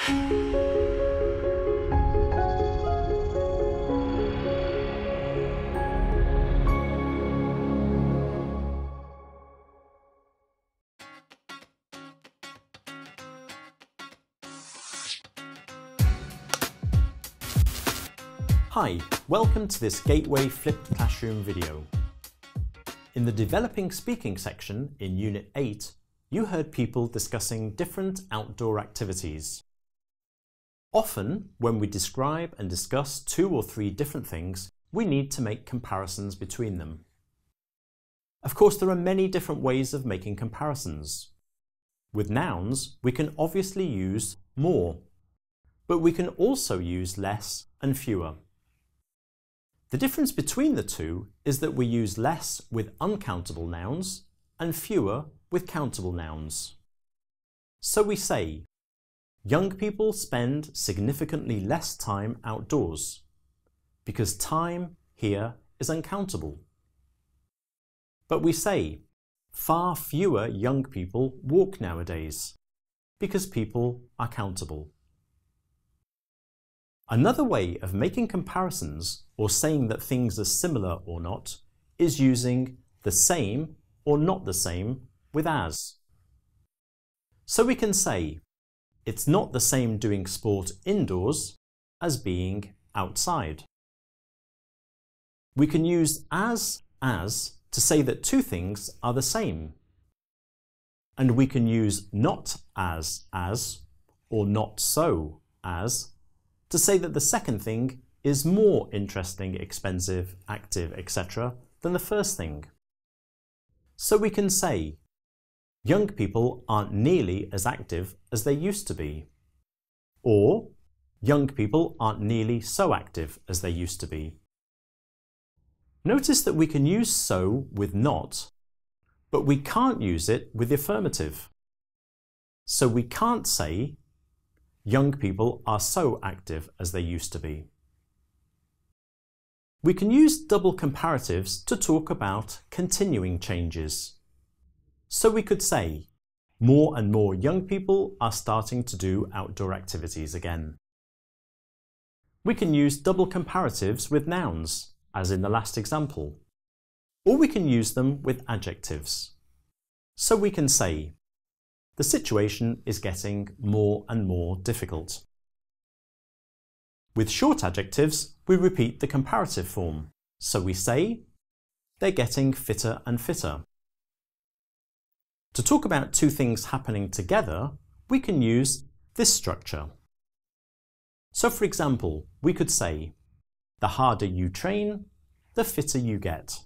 Hi, welcome to this Gateway Flipped Classroom video. In the Developing Speaking section in Unit 8, you heard people discussing different outdoor activities. Often, when we describe and discuss 2 or 3 different things, we need to make comparisons between them. Of course, there are many different ways of making comparisons. With nouns, we can obviously use more, but we can also use less and fewer. The difference between the two is that we use less with uncountable nouns and fewer with countable nouns. So we say, young people spend significantly less time outdoors, because time here is uncountable. But we say, far fewer young people walk nowadays, because people are countable. Another way of making comparisons or saying that things are similar or not is using the same or not the same with as. So we can say, it's not the same doing sport indoors as being outside. We can use as to say that 2 things are the same. And we can use not as or not so as to say that the second thing is more interesting, expensive, active, etc. than the first thing. So we can say, young people aren't nearly as active as they used to be. Or, young people aren't nearly so active as they used to be. Notice that we can use so with not, but we can't use it with the affirmative. So we can't say, young people are so active as they used to be. We can use double comparatives to talk about continuing changes. So we could say, more and more young people are starting to do outdoor activities again. We can use double comparatives with nouns, as in the last example. Or we can use them with adjectives. So we can say, the situation is getting more and more difficult. With short adjectives, we repeat the comparative form. So we say, they're getting fitter and fitter. To talk about 2 things happening together, we can use this structure. So for example, we could say, the harder you train, the fitter you get.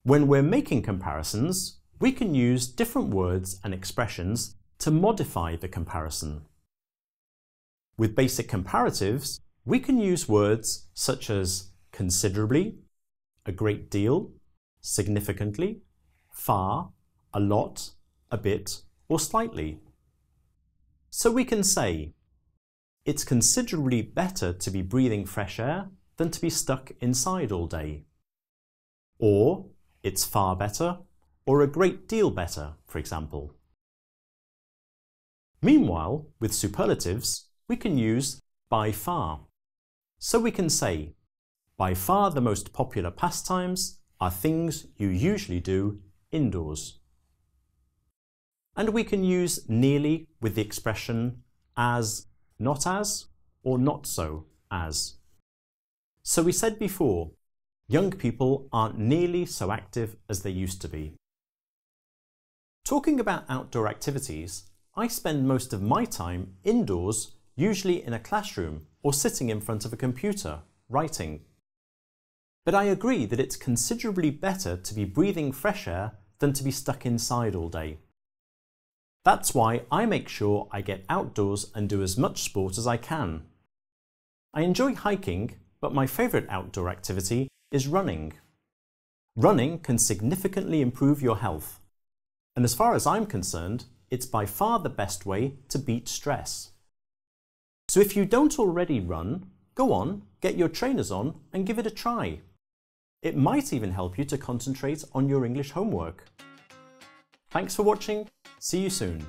When we're making comparisons, we can use different words and expressions to modify the comparison. With basic comparatives, we can use words such as considerably, a great deal, significantly, far, a lot, a bit, or slightly. So we can say, it's considerably better to be breathing fresh air than to be stuck inside all day. Or, it's far better, or a great deal better, for example. Meanwhile, with superlatives, we can use by far. So we can say, by far the most popular pastimes are things you usually do indoors. And we can use nearly with the expression as, not as, or not so as. So we said before, young people aren't nearly so active as they used to be. Talking about outdoor activities, I spend most of my time indoors, usually in a classroom or sitting in front of a computer, writing. But I agree that it's considerably better to be breathing fresh air than to be stuck inside all day. That's why I make sure I get outdoors and do as much sport as I can. I enjoy hiking, but my favourite outdoor activity is running. Running can significantly improve your health. And as far as I'm concerned, it's by far the best way to beat stress. So if you don't already run, go on, get your trainers on and give it a try. It might even help you to concentrate on your English homework. Thanks for watching. See you soon.